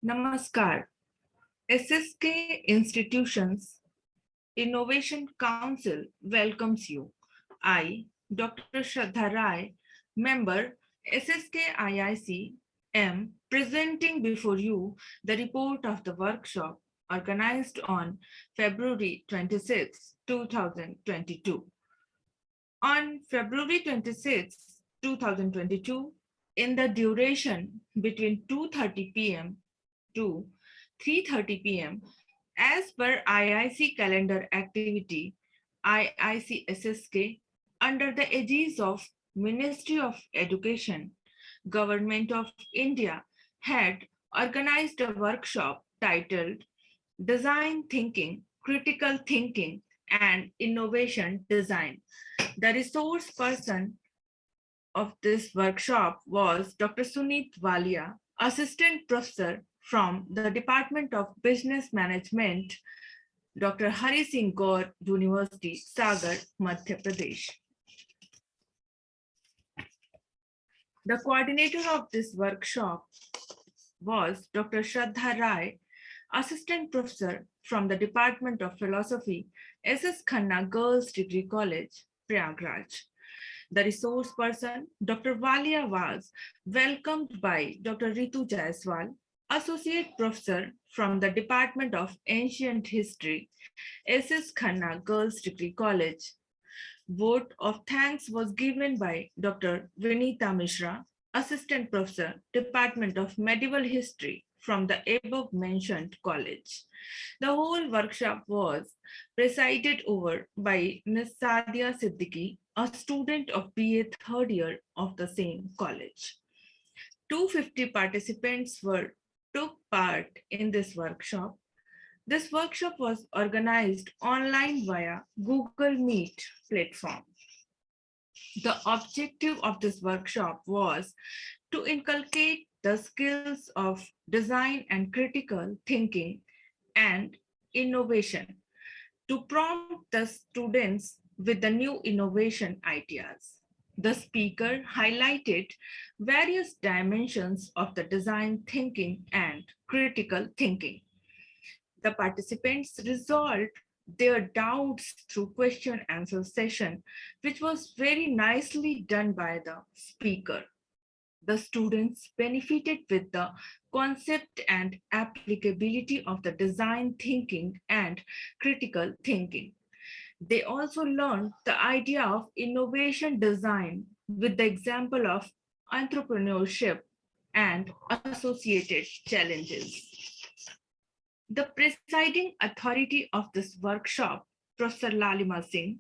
Namaskar. SSK Institutions Innovation Council welcomes you. I, Dr. Shraddha Rai, member SSK IIC, am presenting before you the report of the workshop organized on February 26, 2022. On February 26, 2022, in the duration between 2:30 p.m. to 3:30 p.m. as per IIC calendar activity, IIC SSK under the aegis of Ministry of Education, Government of India had organized a workshop titled Design Thinking, Critical Thinking and Innovation Design. The resource person of this workshop was Dr. Suneet Walia, Assistant Professor from the Department of Business Management, Dr. Hari Singh Gaur University, Sagar, Madhya Pradesh. The coordinator of this workshop was Dr. Shraddha Rai, Assistant Professor from the Department of Philosophy, SS Khanna Girls Degree College, Prayagraj. The resource person, Dr. Walia, was welcomed by Dr. Ritu Jaiswal, Associate Professor from the Department of Ancient History, SS Khanna Girls Degree College. Vote of thanks was given by Dr. Vinita Mishra, Assistant Professor, Department of Medieval History from the above mentioned college. The whole workshop was presided over by Ms. Sadia Siddiqui, a student of BA third year of the same college. 250 participants took part in this workshop. This workshop was organized online via Google Meet platform. The objective of this workshop was to inculcate the skills of design and critical thinking and innovation to prompt the students with the new innovation ideas. The speaker highlighted various dimensions of the design thinking and critical thinking. The participants resolved their doubts through question answer session, which was very nicely done by the speaker. The students benefited with the concept and applicability of the design thinking and critical thinking. They also learned the idea of innovation design with the example of entrepreneurship and associated challenges. The presiding authority of this workshop, Professor Lalima Singh,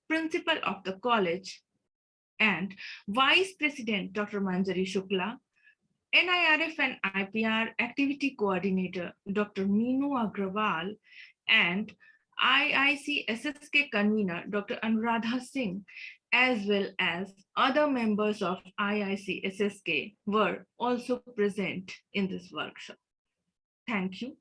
principal of the college, and Vice President Dr. Manjari Shukla, NIRF and IPR Activity Coordinator Dr. Meenu Agrawal, and IIC SSK Convener Dr. Anuradha Singh, as well as other members of IIC SSK were also present in this workshop. Thank you.